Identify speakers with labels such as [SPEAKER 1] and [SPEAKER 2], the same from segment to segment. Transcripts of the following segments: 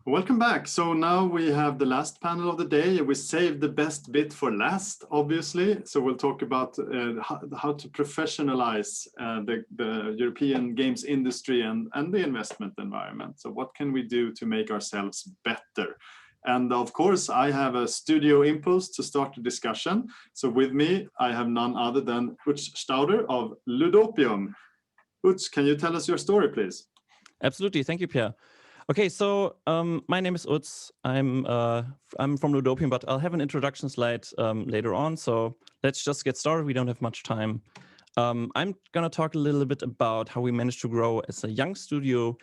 [SPEAKER 1] Welcome back. So now we have the last panel of the day. We saved the best bit for last, obviously. So we'll talk about how to professionalize the European games industry and the investment environment. So what can we do to make ourselves better? And of course, I have a studio impulse to start the discussion. So with me, I have none other than Utz Stauder of Ludopium. Utz, can you tell us your story, please?
[SPEAKER 2] Absolutely. Thank you, Pierre. Okay, so my name is Utz. I'm from Ludopium, but I'll have an introduction slide later on. So let's just get started. We don't have much time. I'm going to talk a little bit about how we managed to grow as a young studio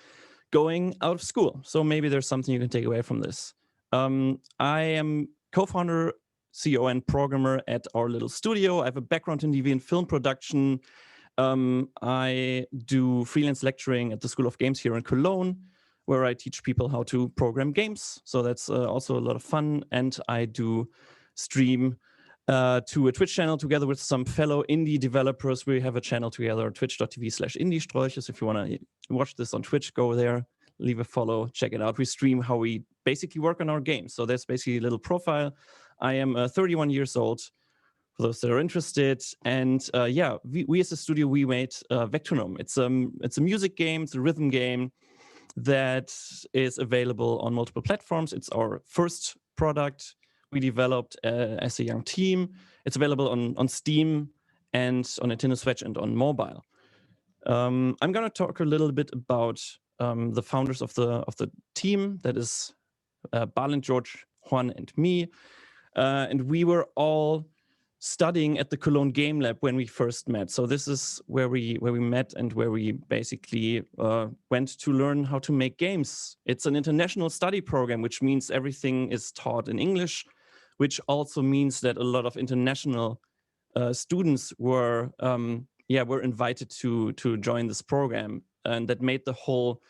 [SPEAKER 2] going out of school. So maybe there's something you can take away from this. I am co-founder, CEO, and programmer at our little studio. I have a background in TV and film production. I do freelance lecturing at the School of Games here in Cologne, where I teach people how to program games. So that's also a lot of fun. And I do stream to a Twitch channel together with some fellow indie developers. We have a channel together, twitch.tv/indiesträuches. If you want to watch this on Twitch, go there, leave a follow, check it out. We stream how we basically work on our games. So that's basically a little profile. I am 31 years old, for those that are interested. And yeah, we as a studio, we made Vectronome. It's a music game, it's a rhythm game that is available on multiple platforms. It's our first product we developed as a young team. It's available on Steam and on Nintendo Switch and on mobile. I'm going to talk a little bit about the founders of the team. That is Balint, George, Juan, and me. And we were all studying at the Cologne Game Lab when we first met. So this is where we met and where we basically went to learn how to make games. It's an international study program, which means everything is taught in English, which also means that a lot of international students were invited to join this program, and that made the whole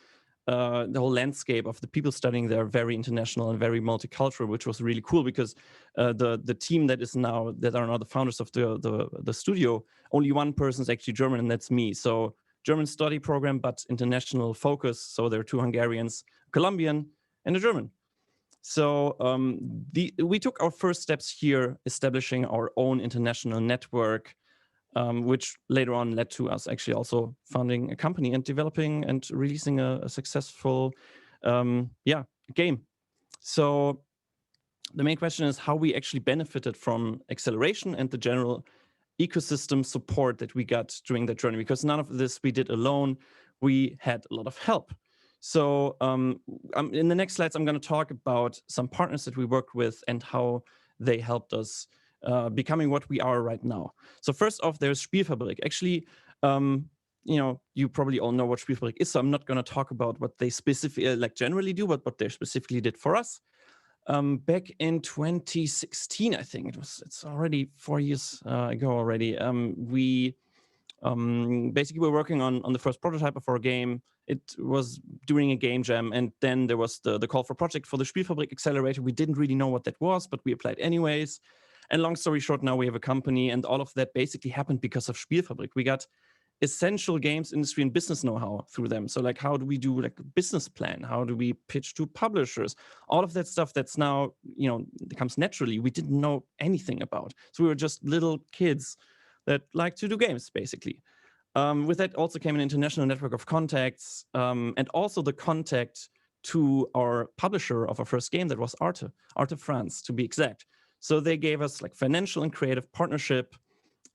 [SPEAKER 2] landscape of the people studying there very international and very multicultural, which was really cool because the team that are now the founders of the studio, only one person is actually German, and that's me. So German study program, but international focus. So there are 2 Hungarians, Colombian, and a German. So we took our first steps here, establishing our own international network, which later on led to us actually also founding a company and developing and releasing a successful game. So the main question is how we actually benefited from acceleration and the general ecosystem support that we got during that journey, because none of this we did alone. We had a lot of help. So in the next slides, I'm going to talk about some partners that we worked with and how they helped us becoming what we are right now. So first off, there's Spielfabrik. Actually, you probably all know what Spielfabrik is, so I'm not going to talk about what they specifically generally do, but what they specifically did for us. Back in 2016, I think it's already 4 years ago already. We basically were working on the first prototype of our game. It was during a game jam, and then there was the call for project for the Spielfabrik Accelerator. We didn't really know what that was, but we applied anyways. And long story short, now we have a company, and all of that basically happened because of Spielfabrik. We got essential games industry and business know-how through them. So like, how do we do like a business plan? How do we pitch to publishers? All of that stuff that's now, it comes naturally. We didn't know anything about. So we were just little kids that like to do games, basically. With that also came an international network of contacts, and also the contact to our publisher of our first game, that was Arte France, to be exact. So they gave us like financial and creative partnership,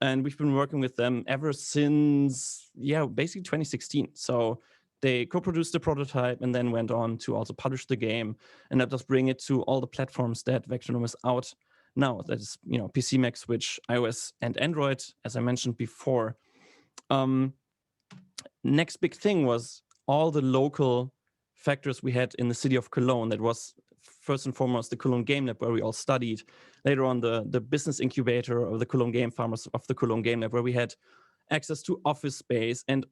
[SPEAKER 2] and we've been working with them ever since, basically 2016. So they co-produced the prototype and then went on to also publish the game and let us bring it to all the platforms that Vectronome is out now. That is, PC, Mac, Switch, iOS, and Android, as I mentioned before. Next big thing was all the local factors we had in the city of Cologne. That was first and foremost the Cologne Game Lab, where we all studied. Later on, the business incubator of the Cologne Game Farmers of the Cologne Game Lab, where we had access to office space and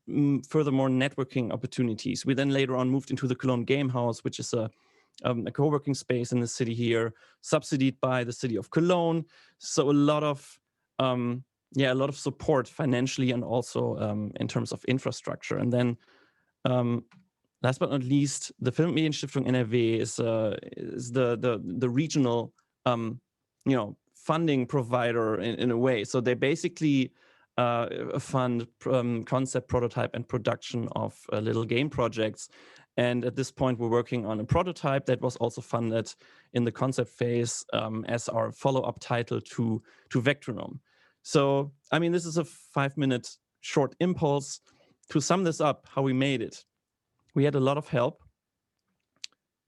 [SPEAKER 2] furthermore networking opportunities. We then later on moved into the Cologne Game House, which is a co-working space in the city here, subsidied by the city of Cologne. So a lot of support financially and also in terms of infrastructure. And then last but not least, the Filmmedienstiftung NRW is the regional funding provider in a way. So they basically fund concept, prototype, and production of little game projects. And at this point, we're working on a prototype that was also funded in the concept phase as our follow-up title to Vectronome. So, I mean, this is a 5-minute short impulse. To sum this up, how we made it. We had a lot of help,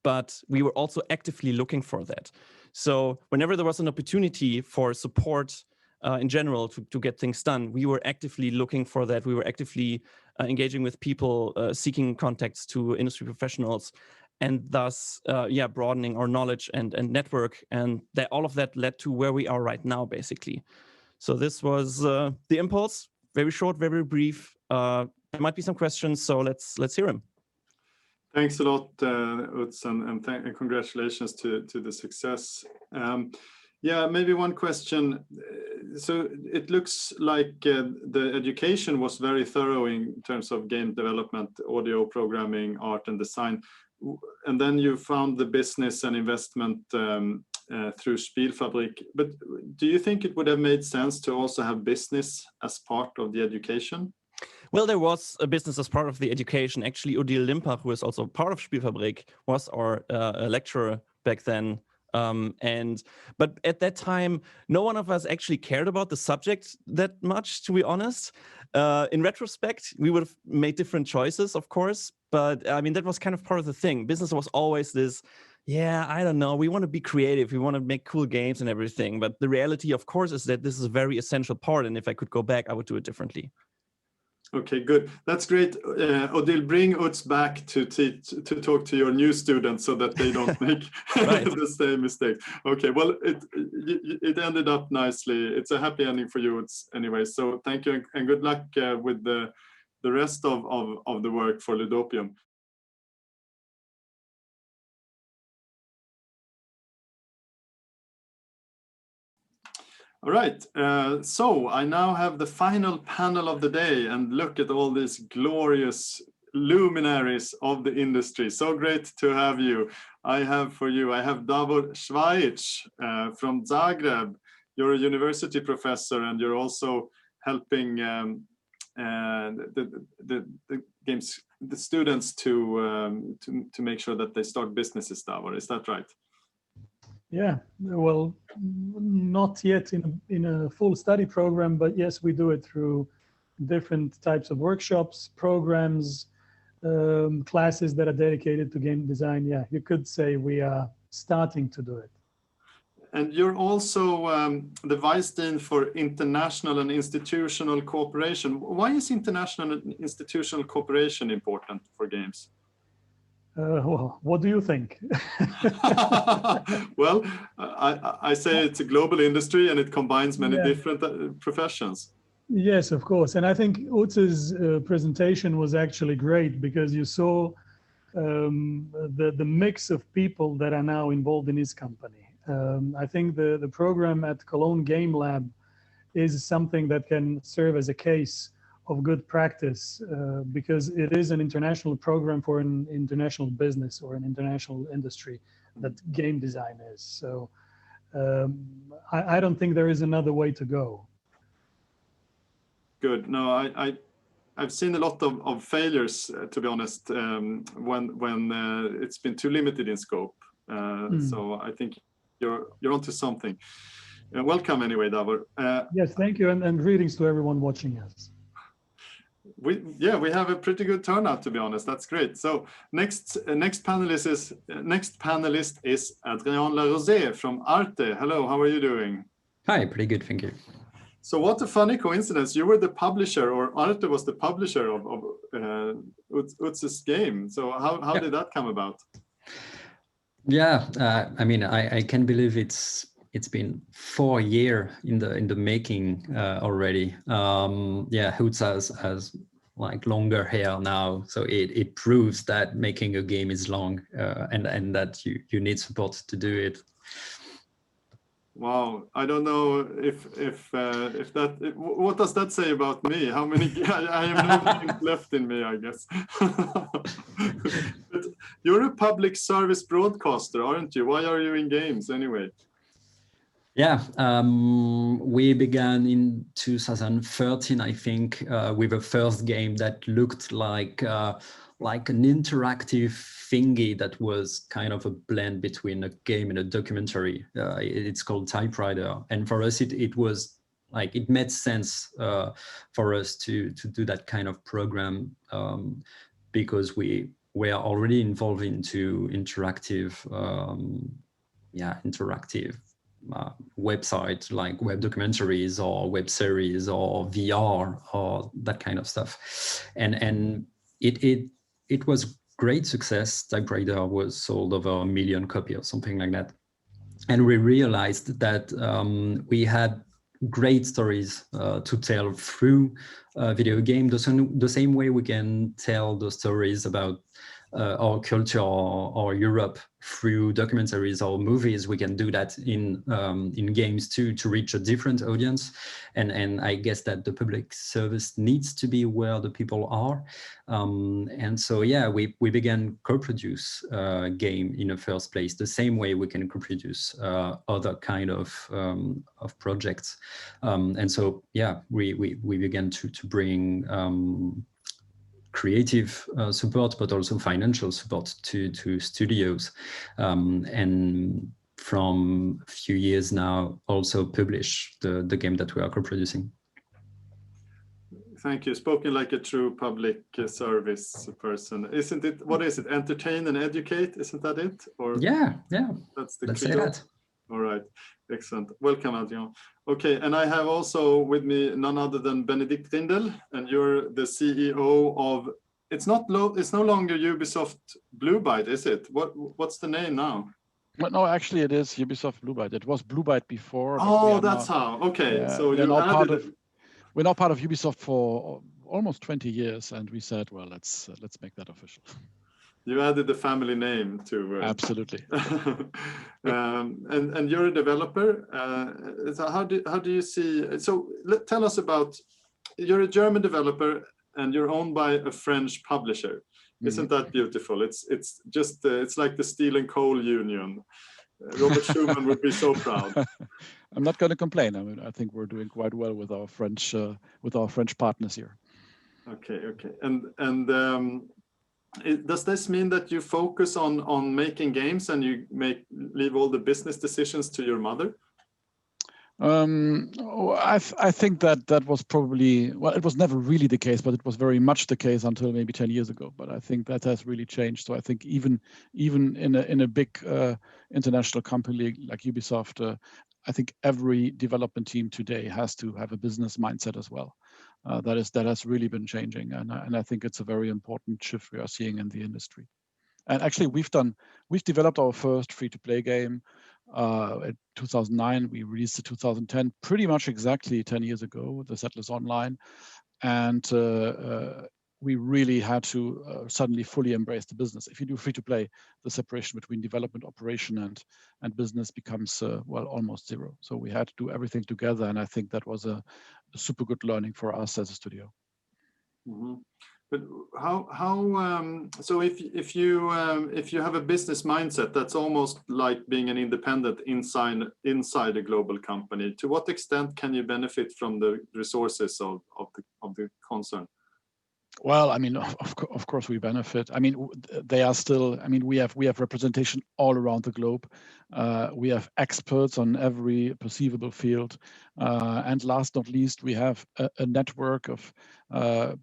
[SPEAKER 2] but we were also actively looking for that. So whenever there was an opportunity for support in general to get things done, we were actively looking for that. We were actively engaging with people, seeking contacts to industry professionals, and thus, broadening our knowledge and network. And all of that led to where we are right now, basically. So this was the impulse. Very short, very brief. There might be some questions, so let's hear them.
[SPEAKER 1] Thanks a lot, Utz, and congratulations to the success. Yeah, maybe one question. So it looks like the education was very thorough in terms of game development, audio programming, art, and design. And then you found the business and investment through Spielfabrik. But do you think it would have made sense to also have business as part of the education?
[SPEAKER 2] Well, there was a business as part of the education. Actually, Odile Limpach, who is also part of Spielfabrik, was our lecturer back then. But at that time, no one of us actually cared about the subject that much, to be honest. In retrospect, we would have made different choices, of course. But I mean, that was kind of part of the thing. Business was always this, yeah, I don't know. We want to be creative. We want to make cool games and everything. But the reality, of course, is that this is a very essential part. And if I could go back, I would do it differently.
[SPEAKER 1] Okay, good. That's great. Odile, bring Utz back to talk to your new students so that they don't make the same mistake. Okay, well, it ended up nicely. It's a happy ending for you, Utz, anyway. So thank you and good luck with the rest of the work for Ludopium. All right, so I now have the final panel of the day, and look at all these glorious luminaries of the industry. So great to have you. I have Davor Švajić from Zagreb. You're a university professor, and you're also helping the students to make sure that they start businesses, Davor. Is that right?
[SPEAKER 3] Yeah, well, not yet in a full study program, but yes, we do it through different types of workshops, programs, classes that are dedicated to game design. Yeah, you could say we are starting to do it.
[SPEAKER 1] And you're also the Vice Dean for International and Institutional Cooperation. Why is international and institutional cooperation important for games?
[SPEAKER 3] Well, what do you think?
[SPEAKER 1] Well, I say it's a global industry and it combines many different professions.
[SPEAKER 3] Yes, of course. And I think Utz's presentation was actually great because you saw the mix of people that are now involved in his company. I think the program at Cologne Game Lab is something that can serve as a case of good practice because it is an international program for an international business or an international industry that game design is. So I don't think there is another way to go. Good.
[SPEAKER 1] No, I've seen a lot of failures, to be honest, when it's been too limited in scope. So I think you're onto something. Welcome anyway, Davor.
[SPEAKER 3] Yes, thank you, and greetings to everyone watching us.
[SPEAKER 1] We have a pretty good turnout, to be honest. That's great. So next panelist is Adrien Larosé from Arte. Hello, how are you doing?
[SPEAKER 4] Hi, pretty good, thank you.
[SPEAKER 1] So what a funny coincidence. You were the publisher, or Arte was the publisher of Utz's game. So how did that come about? Yeah,
[SPEAKER 4] I mean, I can't believe it's been 4 years in the making already. Utz has like longer hair now, so it proves that making a game is long and that you need support to do it.
[SPEAKER 1] Wow, I don't know what does that say about me? How many? I have no games left in me, I guess. But you're a public service broadcaster, aren't you? Why are you in games anyway?
[SPEAKER 4] Yeah, we began in 2013, I think, with a first game that looked like an interactive thingy that was kind of a blend between a game and a documentary. It's called Typewriter, and for us, it was like it made sense for us to do that kind of program because we were already involved into interactive. Interactive websites like web documentaries or web series or VR or that kind of stuff, and it was great success. Typewriter was sold over 1 million copies or something like that, and we realized that we had great stories to tell through video game, the same way we can tell the stories about our culture or Europe through documentaries or movies. We can do that in games too, to reach a different audience. And I guess that the public service needs to be where the people are. And so, yeah, we began co-produce game in the first place, the same way we can co-produce other kind of projects. And so, yeah, we began to bring creative support, but also financial support to studios, and from a few years now also publish the game that we are co-producing.
[SPEAKER 1] Thank you. Spoken like a true public service person, isn't it? What is it? Entertain and educate, isn't that it? Or
[SPEAKER 4] yeah,
[SPEAKER 1] that's the
[SPEAKER 4] let's say
[SPEAKER 1] credo?
[SPEAKER 4] that.
[SPEAKER 1] All right, excellent. Welcome, Adrian. Okay, and I have also with me none other than Benedict Rindel, and you're the CEO of. It's no longer Ubisoft Blue Byte, is it? What's the name now?
[SPEAKER 5] Well, no, actually, it is Ubisoft Blue Byte. It was Blue Byte before.
[SPEAKER 1] Oh, that's how. Okay, so
[SPEAKER 5] we're now part of Ubisoft for almost 20 years, and we said, well, let's make that official.
[SPEAKER 1] You added the family name to
[SPEAKER 5] absolutely.
[SPEAKER 1] And you're a developer. So how do you see? So tell us about. You're a German developer, and you're owned by a French publisher. Isn't that beautiful? It's just it's like the steel and coal union. Robert Schumann would be so proud.
[SPEAKER 5] I'm not going to complain. I mean, I think we're doing quite well with our French partners here.
[SPEAKER 1] Okay. And does this mean that you focus on making games and you leave all the business decisions to your mother?
[SPEAKER 5] I think that was probably, well, it was never really the case, but it was very much the case until maybe 10 years ago. But I think that has really changed. So I think even in a big international company like Ubisoft, I think every development team today has to have a business mindset as well. That has really been changing, and I think it's a very important shift we are seeing in the industry. And actually, we've developed our first free-to-play game in 2009. We released it 2010, pretty much exactly 10 years ago, the Settlers Online, and we really had to suddenly fully embrace the business. If you do free-to-play, the separation between development, operation, and business becomes well, almost zero. So we had to do everything together, and I think that was a super good learning for us as a studio.
[SPEAKER 1] Mm-hmm. But so if you have a business mindset, that's almost like being an independent inside a global company. To what extent can you benefit from the resources of the concern?
[SPEAKER 5] Well, I mean, of course we benefit. I mean, they are still. I mean, we have representation all around the globe. We have experts on every perceivable field, and last not least, we have a network of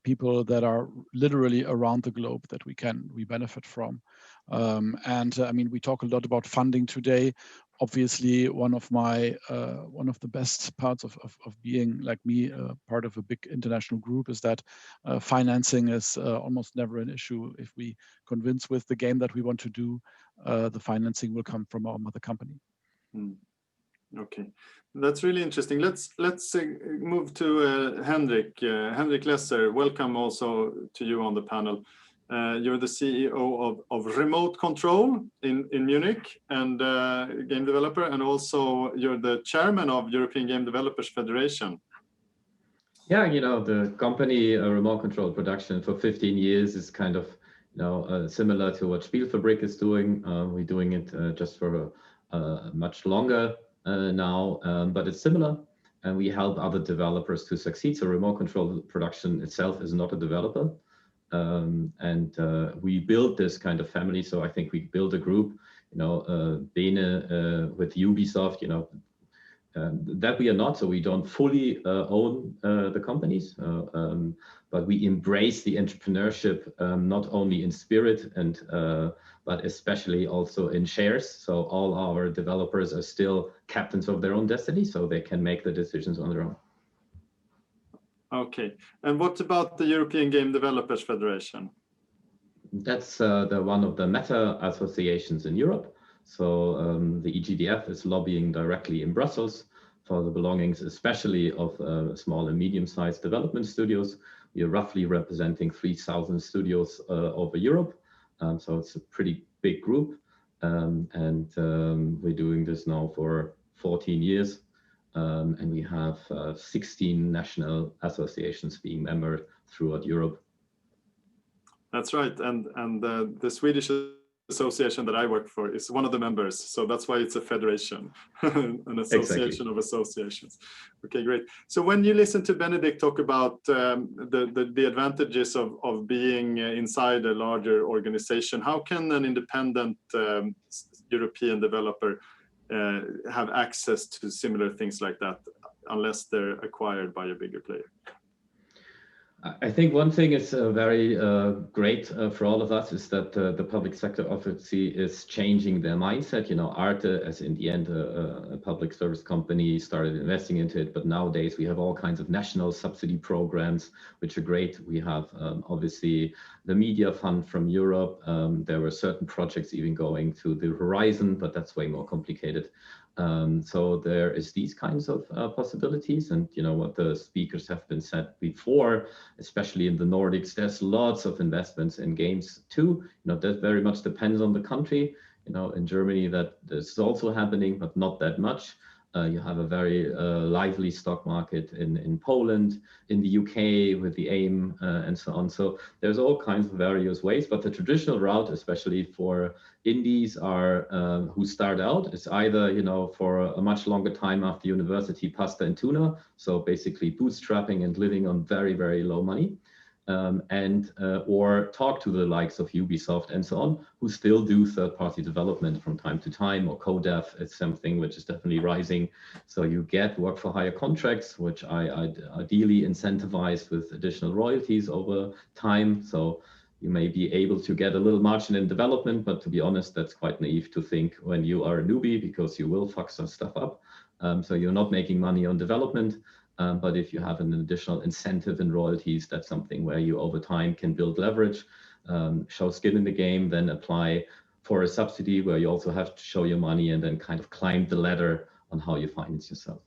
[SPEAKER 5] people that are literally around the globe that we benefit from. And I mean, we talk a lot about funding today. Obviously, one of the best parts of being, like me, part of a big international group is that financing is almost never an issue. If we convince with the game that we want to do, the financing will come from our mother company.
[SPEAKER 1] Okay, that's really interesting. Let's move to Henrik. Henrik Lesser, welcome also to you on the panel. You're the CEO of Remote Control in Munich and game developer, and also you're the chairman of European Game Developers Federation.
[SPEAKER 6] Yeah, you know, the company Remote Control Production for 15 years is kind of, you know, similar to what Spielfabrik is doing. We're doing it just for much longer now, but it's similar. And we help other developers to succeed. So Remote Control Production itself is not a developer. We built this kind of family. So I think we built a group, you know, Bene with Ubisoft, you know, that we are not, so we don't fully own the companies, but we embrace the entrepreneurship not only in spirit and but especially also in shares. So all our developers are still captains of their own destiny, so they can make the decisions on their own.
[SPEAKER 1] Okay, and what about the European Game Developers Federation?
[SPEAKER 6] That's the one of the meta associations in Europe. So the EGDF is lobbying directly in Brussels for the belongings, especially of small and medium-sized development studios. We are roughly representing 3,000 studios over Europe. So it's a pretty big group. We're doing this now for 14 years. And we have 16 national associations being membered throughout Europe.
[SPEAKER 1] That's right. And the Swedish association that I work for is one of the members. So that's why it's a federation, an association of associations. Okay, great. So when you listen to Benedict talk about the advantages of being inside a larger organization, how can an independent European developer have access to similar things like that unless they're acquired by a bigger player?
[SPEAKER 6] I think one thing is very great for all of us is that the public sector obviously is changing their mindset. You know, Arte, as in the end a public service company, started investing into it, but nowadays we have all kinds of national subsidy programs, which are great. We have obviously the media fund from Europe. There were certain projects even going to the horizon, but that's way more complicated. So there is these kinds of possibilities, and you know what the speakers have been said before, especially in the Nordics, there's lots of investments in games too. You know, that very much depends on the country. You know, in Germany that this is also happening, but not that much. You have a very lively stock market in Poland, in the UK with the AIM and so on. So there's all kinds of various ways, but the traditional route, especially for indies are who start out, is either, you know, for a much longer time after university, pasta and tuna. So basically bootstrapping and living on very, very low money. Or talk to the likes of Ubisoft and so on, who still do third-party development from time to time, or co-dev is something which is definitely rising. So you get work-for-hire contracts, which I ideally incentivize with additional royalties over time. So you may be able to get a little margin in development, but to be honest, that's quite naive to think when you are a newbie, because you will fuck some stuff up. So you're not making money on development. But if you have an additional incentive in royalties, that's something where you over time can build leverage, show skin in the game, then apply for a subsidy where you also have to show your money and then kind of climb the ladder on how you finance yourself.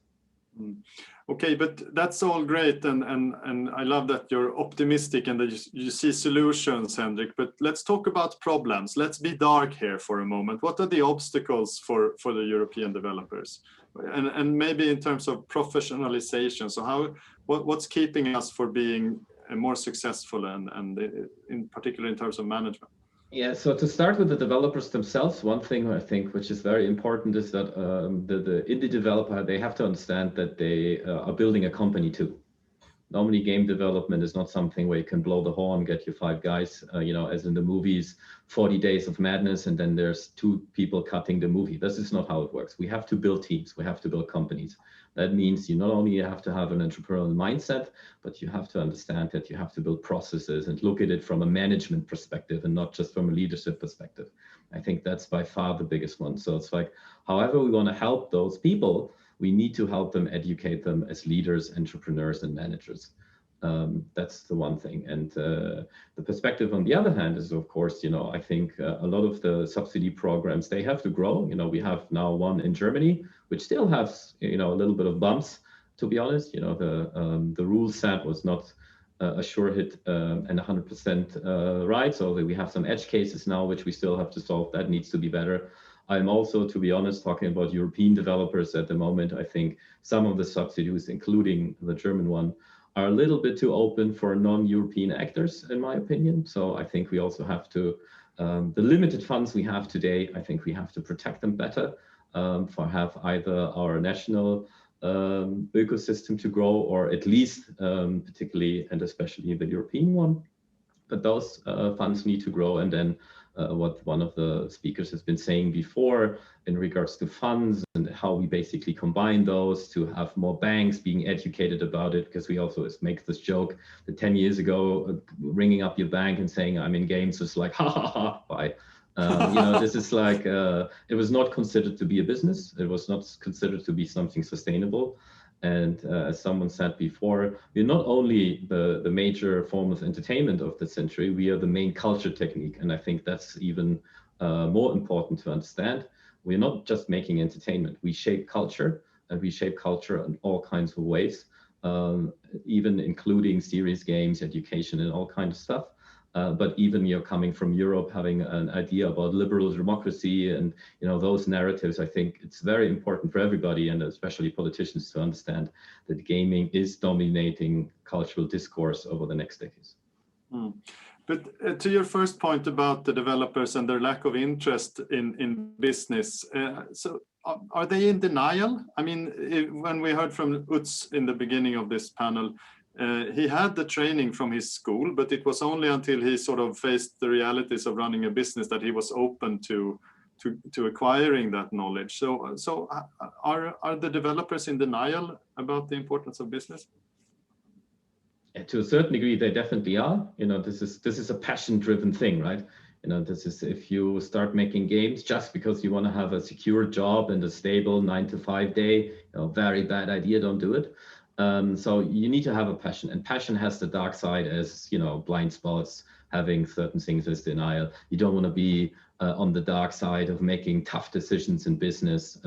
[SPEAKER 1] Okay, but that's all great, and I love that you're optimistic and that you see solutions, Henrik. But let's talk about problems. Let's be dark here for a moment. What are the obstacles for the European developers, and maybe in terms of professionalization? So what's keeping us for being more successful, and in particular in terms of management?
[SPEAKER 6] Yeah, so to start with the developers themselves, one thing I think which is very important is that the indie developer, they have to understand that they are building a company too. Normally game development is not something where you can blow the horn, get your 5 guys, you know, as in the movies, 40 Days of Madness, and then there's 2 people cutting the movie. This is not how it works. We have to build teams, we have to build companies. That means you not only have to have an entrepreneurial mindset, but you have to understand that you have to build processes and look at it from a management perspective and not just from a leadership perspective. I think that's by far the biggest one. So it's like, however we want to help those people, we need to help them, educate them as leaders, entrepreneurs, and managers. That's the one thing. And the perspective on the other hand is, of course, you know, I think a lot of the subsidy programs, they have to grow. You know, we have now one in Germany, which still has, you know, a little bit of bumps, to be honest. You know, the rule set was not a sure hit and 100% right. So we have some edge cases now, which we still have to solve. That needs to be better. I'm also, to be honest, talking about European developers at the moment. I think some of the subsidies, including the German one, are a little bit too open for non-European actors, in my opinion. So I think we also have to, the limited funds we have today, I think we have to protect them better, for have either our national ecosystem to grow, or at least particularly and especially the European one. But those funds need to grow. And then what one of the speakers has been saying before in regards to funds and how we basically combine those to have more banks being educated about it, because we also make this joke that 10 years ago, ringing up your bank and saying I'm in games was like, ha ha ha, bye. You know, this is like, it was not considered to be a business. It was not considered to be something sustainable. And as someone said before, we're not only the major form of entertainment of the century, we are the main culture technique. And I think that's even more important to understand. We're not just making entertainment, we shape culture, and we shape culture in all kinds of ways, even including serious games, education, and all kinds of stuff. But even you're coming from Europe, having an idea about liberal democracy and those narratives, I think it's very important for everybody, and especially politicians, to understand that gaming is dominating cultural discourse over the next decades.
[SPEAKER 1] Mm. But to your first point about the developers and their lack of interest in business, so are they in denial? I mean, when we heard from Utz in the beginning of this panel, he had the training from his school, but it was only until he sort of faced the realities of running a business that he was open to acquiring that knowledge. So are the developers in denial about the importance of business?
[SPEAKER 6] To a certain degree, they definitely are. This is a passion-driven thing, right? This is, if you start making games just because you want to have a secure job and a stable 9-to-5 day, very bad idea. Don't do it. So you need to have a passion, and passion has the dark side as, blind spots, having certain things as denial. You don't want to be on the dark side of making tough decisions in business.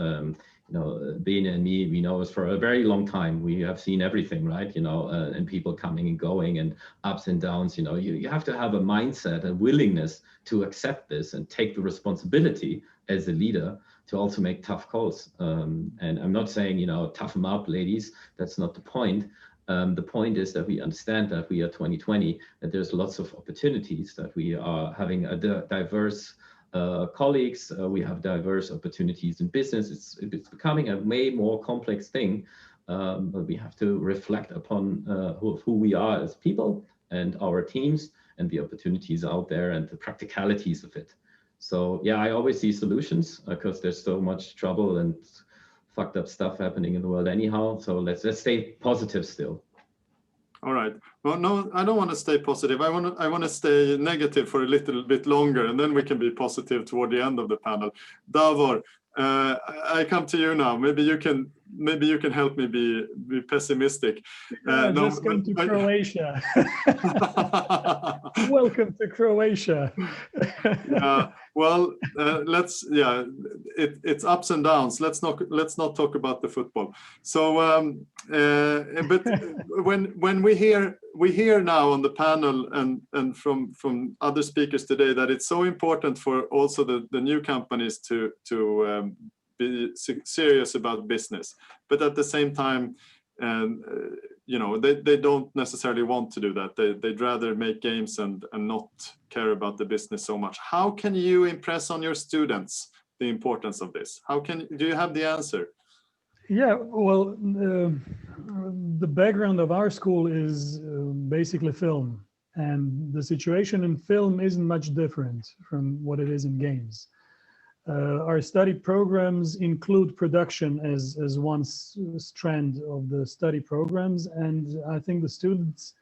[SPEAKER 6] Bene and me, we know us for a very long time. We have seen everything, right? And people coming and going and ups and downs. You have to have a mindset, a willingness to accept this and take the responsibility as a leader to also make tough calls. And I'm not saying, tough them up, ladies. That's not the point. The point is that we understand that we are 2020, that there's lots of opportunities, that we are having a diverse colleagues, we have diverse opportunities in business. It's becoming a way more complex thing, but we have to reflect upon who we are as people and our teams and the opportunities out there and the practicalities of it. So yeah, I always see solutions because there's so much trouble and fucked up stuff happening in the world anyhow. So let's stay positive still. All right.
[SPEAKER 1] Well, no, I don't want to stay positive. I want to stay negative for a little bit longer, and then we can be positive toward the end of the panel. Davor, I come to you now. Maybe you can help me be pessimistic.
[SPEAKER 3] Just come to Croatia. Welcome to Croatia.
[SPEAKER 1] Well, it's ups and downs. Let's not talk about the football. So, but when we hear now on the panel and from other speakers today that it's so important for also the new companies to be serious about business, but at the same time, they don't necessarily want to do that. They'd rather make games and not care about the business so much. How can you impress on your students the importance of this? Do you have the answer?
[SPEAKER 3] Yeah, well, the background of our school is basically film, and the situation in film isn't much different from what it is in games. Our study programs include production as one strand of the study programs, and I think the students,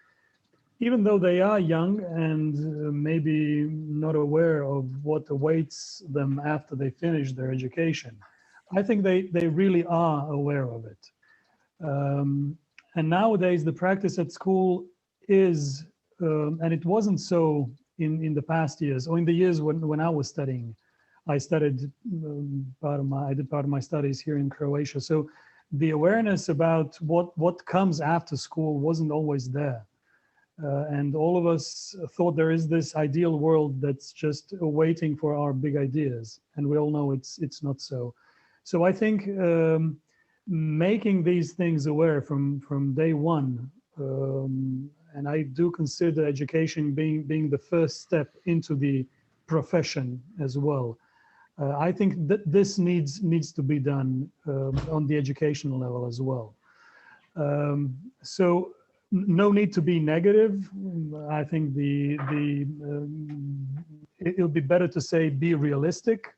[SPEAKER 3] even though they are young and maybe not aware of what awaits them after they finish their education, I think they really are aware of it. And nowadays the practice at school is, and it wasn't so in the past years, or in the years when I was studying. I studied I did part of my studies here in Croatia. So the awareness about what comes after school wasn't always there. And all of us thought there is this ideal world that's just waiting for our big ideas, and we all know it's not so. So I think making these things aware from day one, and I do consider education being the first step into the profession as well. I think that this needs to be done on the educational level as well. So no need to be negative. I think it'll be better to say be realistic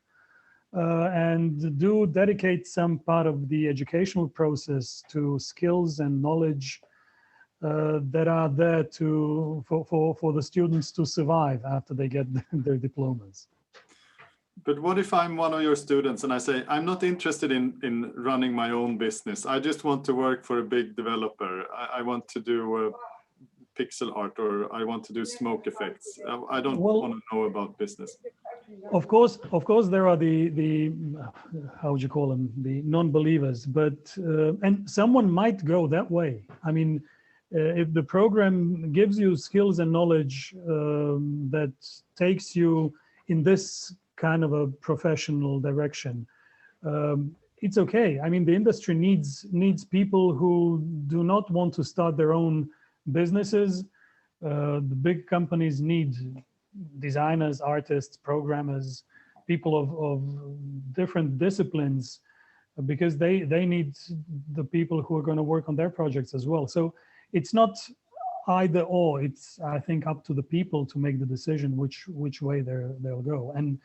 [SPEAKER 3] and do dedicate some part of the educational process to skills and knowledge that are there for the students to survive after they get their diplomas.
[SPEAKER 1] But what if I'm one of your students and I say, I'm not interested in running my own business. I just want to work for a big developer. I want to do pixel art, or I want to do smoke effects. I don't want to know about business.
[SPEAKER 3] Of course, there are the how would you call them, the non-believers, but and someone might go that way. I mean, if the program gives you skills and knowledge that takes you in this kind of a professional direction, it's okay. I mean, the industry needs people who do not want to start their own businesses. The big companies need designers, artists, programmers, people of different disciplines, because they need the people who are going to work on their projects as well. So it's not either or. It's, I think, up to the people to make the decision which way they'll go. And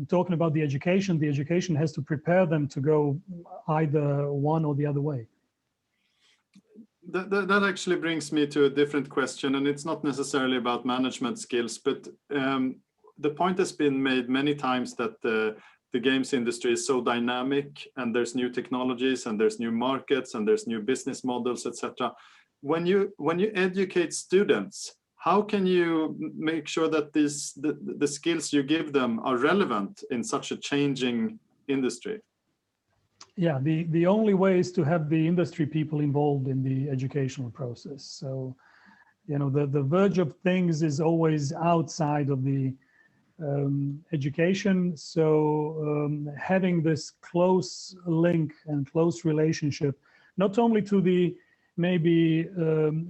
[SPEAKER 3] talking about the education has to prepare them to go either one or the other way.
[SPEAKER 1] That actually brings me to a different question, and it's not necessarily about management skills, but the point has been made many times that the games industry is so dynamic, and there's new technologies, and there's new markets, and there's new business models, etc. When you educate students, how can you make sure that the skills you give them are relevant in such a changing industry?
[SPEAKER 3] Yeah, the only way is to have the industry people involved in the educational process. So, you know, the verge of things is always outside of the education. So having this close link and close relationship, not only to the maybe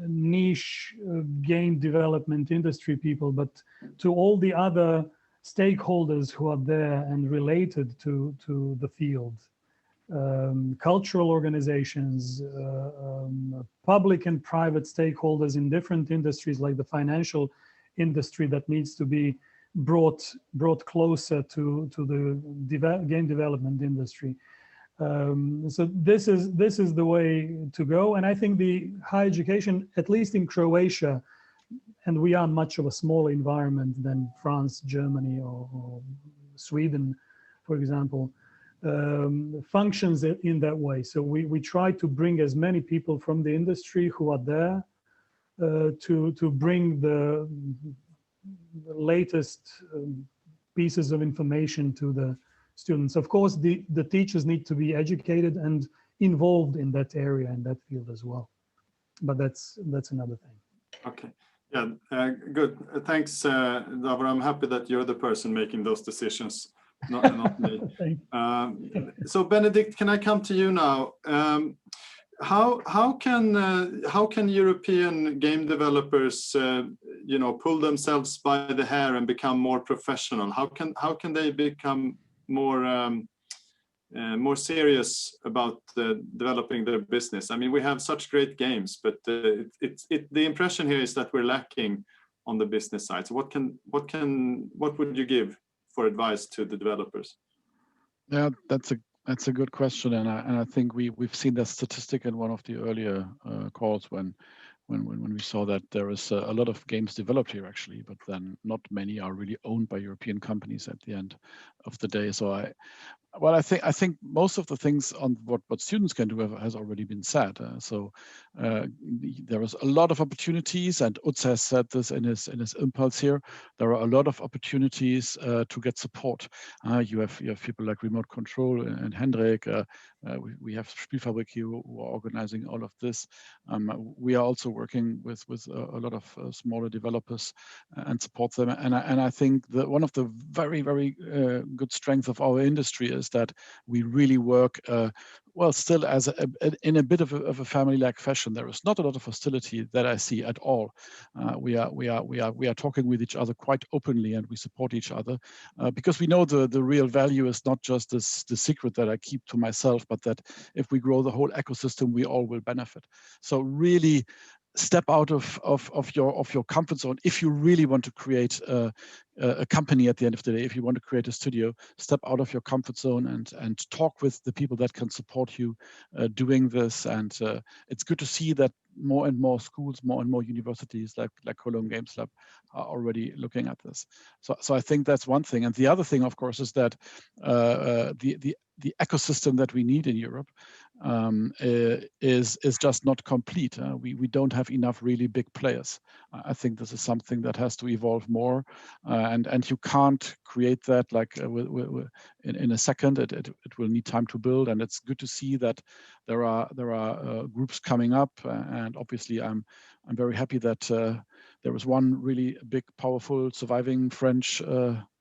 [SPEAKER 3] niche game development industry people, but to all the other stakeholders who are there and related to the field. Cultural organizations, public and private stakeholders in different industries, like the financial industry, that needs to be brought closer to the game development industry. So this is the way to go. And I think the higher education, at least in Croatia, and we are much of a smaller environment than France, Germany, or Sweden, for example, functions in that way. So we try to bring as many people from the industry who are there to bring the latest pieces of information to the students. Of course, the teachers need to be educated and involved in that area and that field as well. But that's another thing.
[SPEAKER 1] Okay. Yeah, good. Thanks, Davor. I'm happy that you're the person making those decisions, not me. So Benedict, can I come to you now? How can European game developers, pull themselves by the hair and become more professional? How can they become more serious about developing their business? I mean, we have such great games, but the impression here is that we're lacking on the business side. So what would you give for advice to the developers?
[SPEAKER 5] Yeah, that's a good question, and I think we've seen that statistic in one of the earlier calls when we saw that there is a lot of games developed here actually, but then not many are really owned by European companies at the end of the day. So Well, I think most of the things on what students can do has already been said. There is a lot of opportunities, and Utz has said this in his impulse here. There are a lot of opportunities to get support. You have people like Remote Control and Hendrik. We have Spielfabrik here who are organizing all of this. We are also working with a lot of smaller developers and support them. And I think that one of the very good strengths of our industry is that we really work well still as in a bit of a family-like fashion. There is not a lot of hostility that I see at all. We are talking with each other quite openly, and we support each other because we know the real value is not just the secret that I keep to myself, but that if we grow the whole ecosystem, we all will benefit. So really step out of your comfort zone if you really want to create a company at the end of the day. If you want to create a studio, step out of your comfort zone and talk with the people that can support you doing this. And it's good to see that more and more schools, more and more universities like Cologne Games Lab are already looking at this. So I think that's one thing. And the other thing, of course, is that the ecosystem that we need in Europe is just not complete. We don't have enough really big players. I think this is something that has to evolve more, and you can't create that like in a second. It will need time to build, and it's good to see that there are groups coming up, and obviously I'm very happy that there was one really big, powerful, surviving French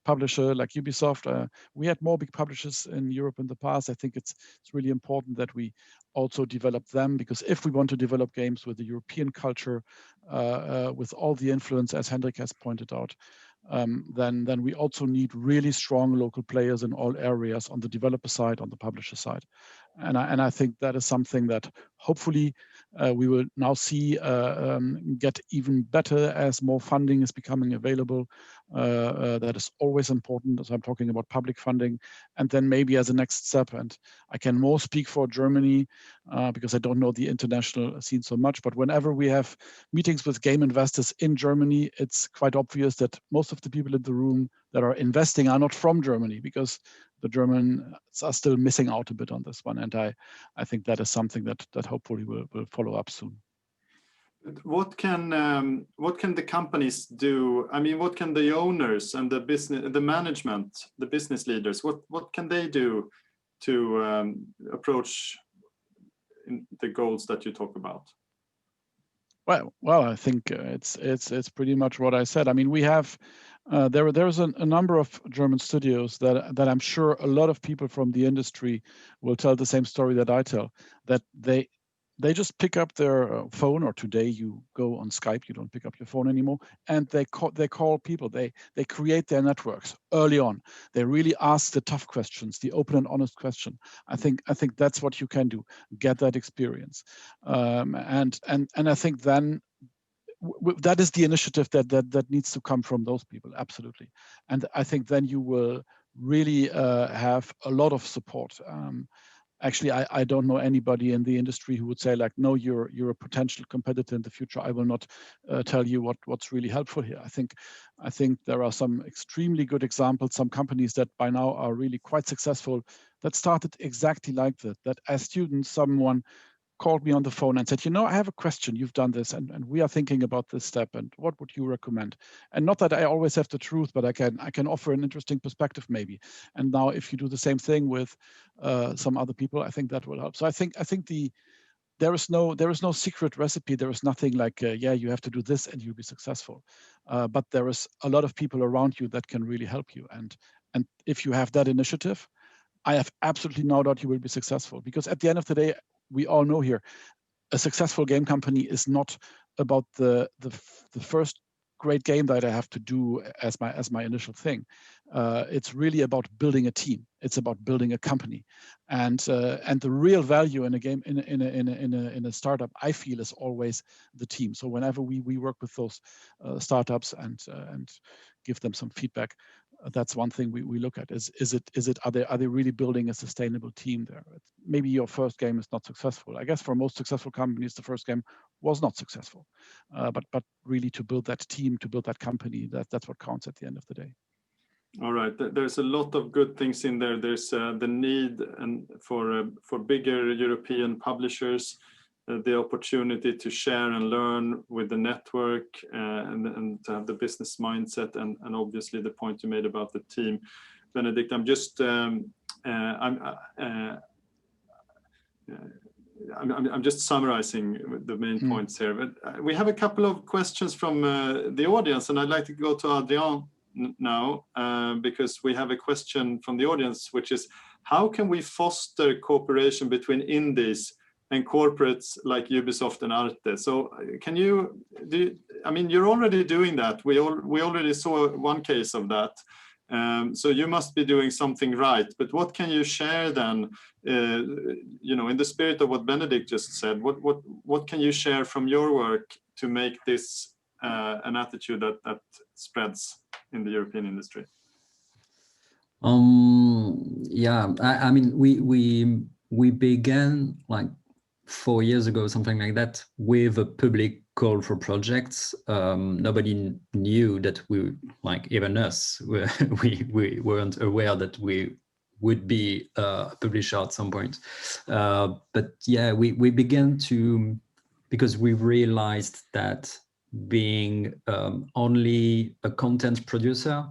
[SPEAKER 5] publisher like Ubisoft. We had more big publishers in Europe in the past. I think it's really important that we also develop them, because if we want to develop games with the European culture, with all the influence, as Hendrik has pointed out, then we also need really strong local players in all areas, on the developer side, on the publisher side. And I think that is something that hopefully we will now see get even better as more funding is becoming available. That is always important, as I'm talking about public funding. And then maybe as a next step, and I can more speak for Germany because I don't know the international scene so much, but whenever we have meetings with game investors in Germany, it's quite obvious that most of the people in the room that are investing are not from Germany, because the Germans are still missing out a bit on this one. And I think that is something that hopefully will follow up soon.
[SPEAKER 1] What can the companies do? I mean, what can the owners and the business, the management, the business leaders, what can they do to approach the goals that you talk about?
[SPEAKER 5] Well, I think it's pretty much what I said. I mean, we have there's a number of German studios that I'm sure a lot of people from the industry will tell the same story that I tell, that they just pick up their phone, or today you go on Skype, you don't pick up your phone anymore, and they call people. They create their networks early on. They really ask the tough questions, the open and honest question. I think that's what you can do. Get that experience, and I think then that is the initiative that needs to come from those people, absolutely. And I think then you will really have a lot of support. Actually, I don't know anybody in the industry who would say like, no, you're a potential competitor in the future. I will not tell you what's really helpful here. I think there are some extremely good examples, some companies that by now are really quite successful, that started exactly like that as students, someone called me on the phone and said, I have a question, you've done this, and we are thinking about this step, and what would you recommend? And not that I always have the truth, but I can offer an interesting perspective maybe. And now if you do the same thing with some other people, I think that will help. So I think there is no secret recipe. There is nothing like, you have to do this and you'll be successful. But there is a lot of people around you that can really help you. And if you have that initiative, I have absolutely no doubt you will be successful, because at the end of the day, we all know here, a successful game company is not about the first great game that I have to do as my initial thing. It's really about building a team. It's about building a company, and the real value in a game in a startup, I feel, is always the team. So whenever we work with those startups and give them some feedback, that's one thing we look at. Are they really building a sustainable team there? Maybe your first game is not successful. I guess for most successful companies, the first game was not successful. But really to build that team, to build that company, that's what counts at the end of the day.
[SPEAKER 1] All right, there's a lot of good things in there. There's the need and for bigger European publishers, the opportunity to share and learn with the network, and to have the business mindset, and obviously the point you made about the team. Benedict, I'm just I'm just summarizing the main points here. But we have a couple of questions from the audience, and I'd like to go to Adrian now, because we have a question from the audience, which is, how can we foster cooperation between indies and corporates like Ubisoft and Arte? So can you I mean, you're already doing that. We already saw one case of that. So you must be doing something right. But what can you share then, you know, in the spirit of what Benedict just said? What can you share from your work to make this an attitude that spreads in the European industry?
[SPEAKER 4] Yeah, I mean, we began like 4 years ago, something like that, with a public call for projects. Nobody knew that we, like even us, we weren't aware that we would be a publisher at some point. But yeah, we began to, because we realized that being only a content producer,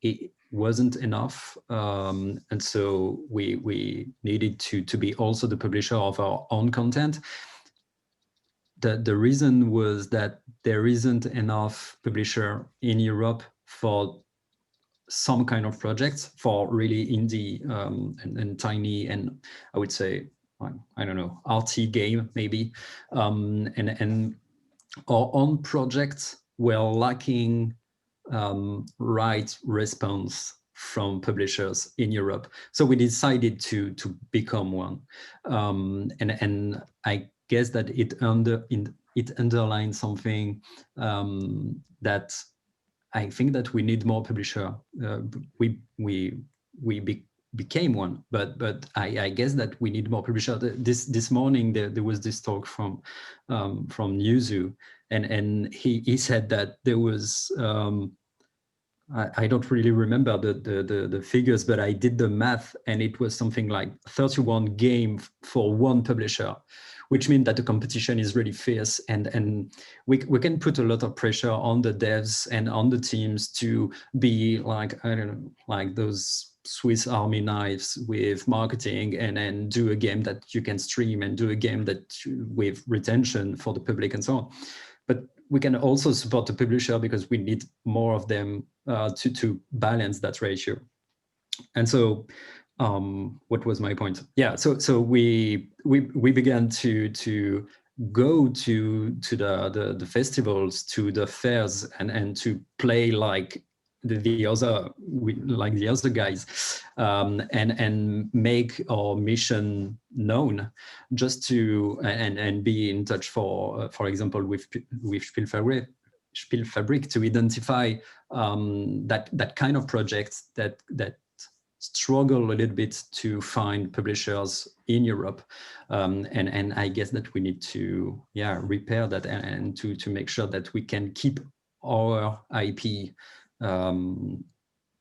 [SPEAKER 4] it wasn't enough, and so we needed to be also the publisher of our own content. The reason was that there isn't enough publisher in Europe for some kind of projects, for really indie and tiny, and I would say, I don't know, RT game maybe, and our own projects were lacking right response from publishers in Europe. So we decided to become one, and I guess that it underlines something, that I think that we need more publisher. We became one, but I guess that we need more publisher. This morning there was this talk from Newzoo, and he said that there was, I don't really remember the figures, but I did the math, and it was something like 31 games for one publisher, which means that the competition is really fierce, and we can put a lot of pressure on the devs and on the teams to be like, I don't know, like those Swiss Army knives with marketing, and then do a game that you can stream, and do a game that with retention for the public and so on. But we can also support the publisher, because we need more of them to balance that ratio. And so, what was my point? Yeah, so we began to go to the festivals, to the fairs, and to play like the other guys, and make our mission known, just to and be in touch, for example with Spielfabrik, to identify that kind of projects that struggle a little bit to find publishers in Europe, and I guess that we need to repair that, and to make sure that we can keep our IP in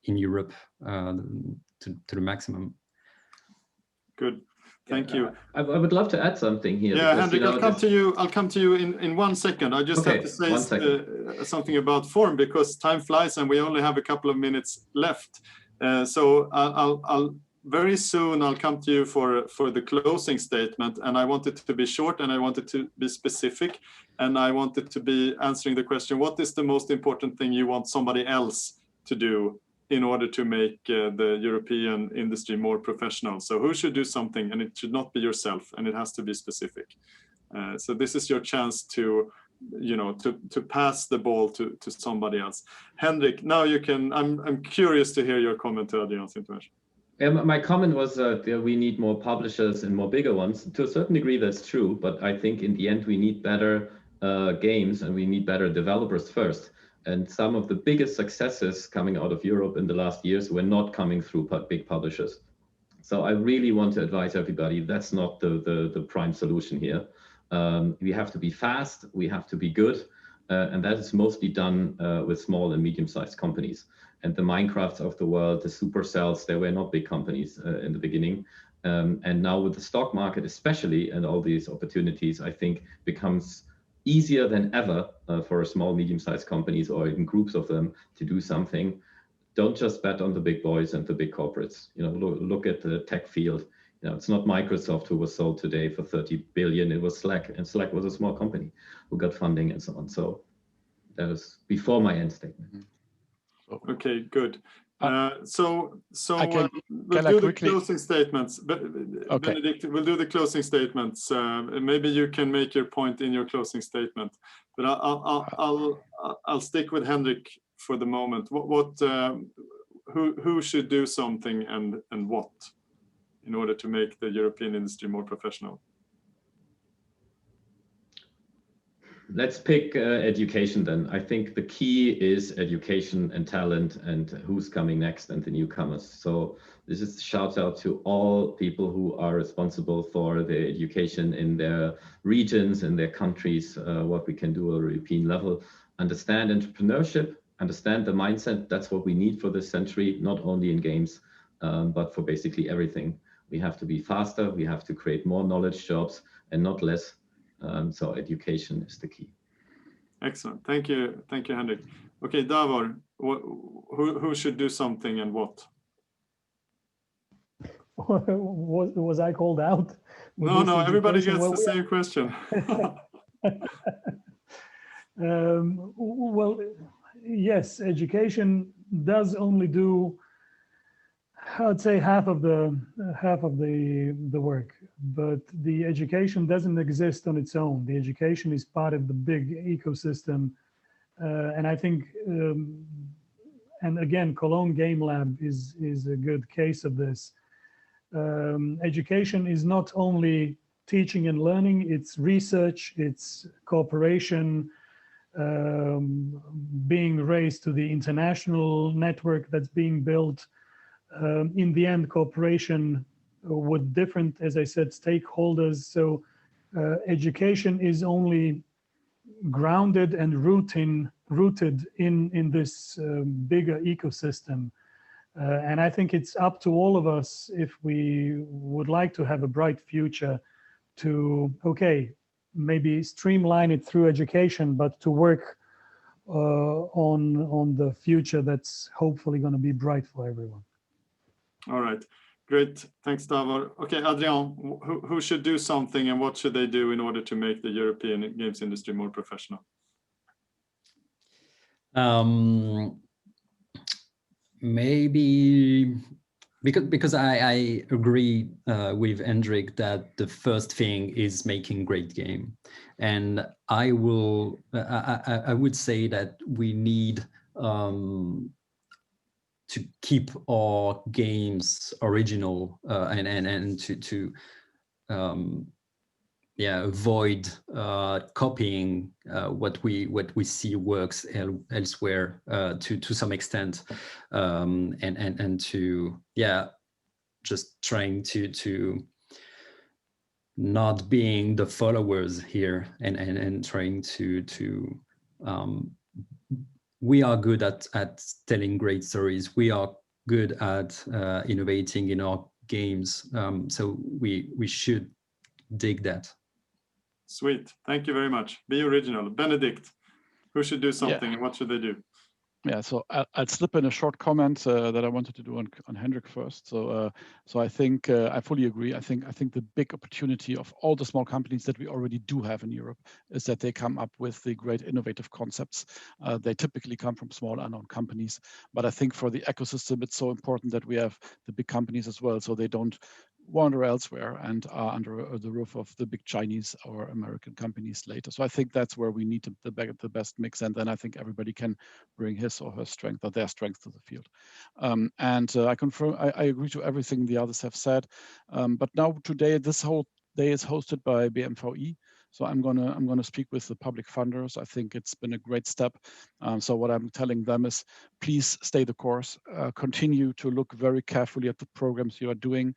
[SPEAKER 4] Europe to the maximum.
[SPEAKER 1] Good, thank you.
[SPEAKER 6] I would love to add something here.
[SPEAKER 1] Yeah, Henrik, I'll come to you in 1 second. I just have to say something about form, because time flies and we only have a couple of minutes left. So I'll very soon I'll come to you for the closing statement, and I want it to be short, and I want it to be specific, and I want it to be answering the question: what is the most important thing you want somebody else to do in order to make the European industry more professional? So who should do something, and it should not be yourself, and it has to be specific. So this is your chance to, you know, to pass the ball to somebody else. Henrik, now you can. I'm curious to hear your comment to Adrian's intervention.
[SPEAKER 6] My comment was that we need more publishers and more bigger ones. To a certain degree, that's true, but I think in the end we need better games, and we need better developers first. And some of the biggest successes coming out of Europe in the last years were not coming through big publishers. So I really want to advise everybody, that's not the prime solution here. We have to be fast, we have to be good, and that is mostly done with small and medium-sized companies. And the Minecrafts of the world, the Supercells, they were not big companies in the beginning. And now with the stock market especially, and all these opportunities, I think becomes easier than ever for small, medium-sized companies or even groups of them to do something. Don't just bet on the big boys and the big corporates. You know, look at the tech field. You know, it's not Microsoft who was sold today for 30 billion. It was Slack, and Slack was a small company who got funding and so on. So that was before my end statement.
[SPEAKER 1] Okay, good. So
[SPEAKER 5] can
[SPEAKER 1] we'll
[SPEAKER 5] I
[SPEAKER 1] do
[SPEAKER 5] quickly...
[SPEAKER 1] the closing statements. But
[SPEAKER 5] okay.
[SPEAKER 1] Benedict, we'll do the closing statements. Maybe you can make your point in your closing statement. But I'll stick with Henrik for the moment. Who should do something and what in order to make the European industry more professional?
[SPEAKER 6] Let's pick education then. I think the key is education and talent and who's coming next and the newcomers. So this is a shout out to all people who are responsible for the education in their regions, in their countries, what we can do at a European level. Understand entrepreneurship, understand the mindset. That's what we need for this century, not only in games, but for basically everything. We have to be faster, we have to create more knowledge jobs and not less. So education is the key.
[SPEAKER 1] Excellent. Thank you, Henrik. Okay, Davor, who should do something and what?
[SPEAKER 3] Was I called out?
[SPEAKER 1] No, everybody gets the same question.
[SPEAKER 3] Well, yes, education does only do, I'd say, half of the work, but the education doesn't exist on its own. The education is part of the big ecosystem, and I think, and again, Cologne Game Lab is a good case of this. Education is not only teaching and learning; it's research, it's cooperation, being raised to the international network that's being built. In the end, cooperation with different, as I said, stakeholders. So education is only grounded and rooted in this bigger ecosystem. And I think it's up to all of us, if we would like to have a bright future, to, okay, maybe streamline it through education, but to work on the future that's hopefully going to be bright for everyone.
[SPEAKER 1] All right, great. Thanks, Davor. Okay, Adrian, who should do something and what should they do in order to make the European games industry more professional?
[SPEAKER 4] Maybe because I agree with Hendrik that the first thing is making great game, and I would say that we need to keep our games original and to avoid copying what we see works elsewhere to some extent, and to just trying to not being the followers here and trying to we are good at telling great stories. We are good at innovating in our games. So we should dig that.
[SPEAKER 1] Sweet. Thank you very much. Be original. Benedict, who should do something and what should they do?
[SPEAKER 5] Yeah, so I'll slip in a short comment that I wanted to do on Hendrik first. So I think I fully agree. I think the big opportunity of all the small companies that we already do have in Europe is that they come up with the great innovative concepts. They typically come from small unknown companies, but I think for the ecosystem, it's so important that we have the big companies as well, so they don't wander elsewhere and are under the roof of the big Chinese or American companies later. So I think that's where we need the best mix, and then I think everybody can bring his or her strength or their strength to the field. I confirm, I agree to everything the others have said. But now today, this whole day is hosted by BMVI. So I'm gonna speak with the public funders. I think it's been a great step. So what I'm telling them is, please stay the course. Continue to look very carefully at the programs you are doing.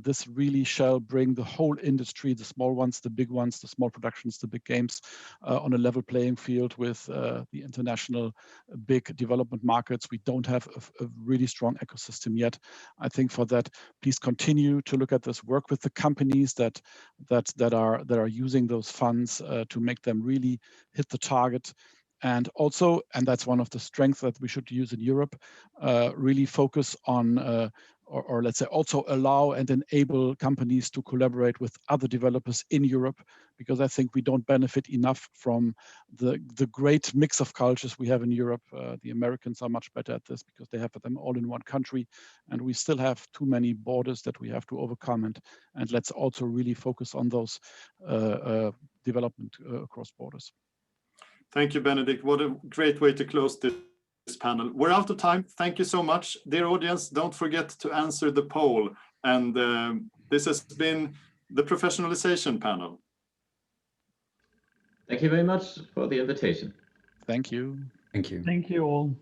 [SPEAKER 5] This really shall bring the whole industry, the small ones, the big ones, the small productions, the big games, on a level playing field with the international big development markets. We don't have a really strong ecosystem yet. I think for that, please continue to look at this, work with the companies that are using those funds to make them really hit the target. And also, and that's one of the strengths that we should use in Europe, really focus on, or let's say also allow and enable companies to collaborate with other developers in Europe, because I think we don't benefit enough from the great mix of cultures we have in Europe. The Americans are much better at this because they have them all in one country, and we still have too many borders that we have to overcome. And let's also really focus on those development across borders.
[SPEAKER 1] Thank you, Benedict. What a great way to close this panel. We're out of time. Thank you so much. Dear audience, don't forget to answer the poll. And this has been the professionalization panel.
[SPEAKER 6] Thank you very much for the invitation.
[SPEAKER 5] Thank you.
[SPEAKER 4] Thank you.
[SPEAKER 3] Thank you all.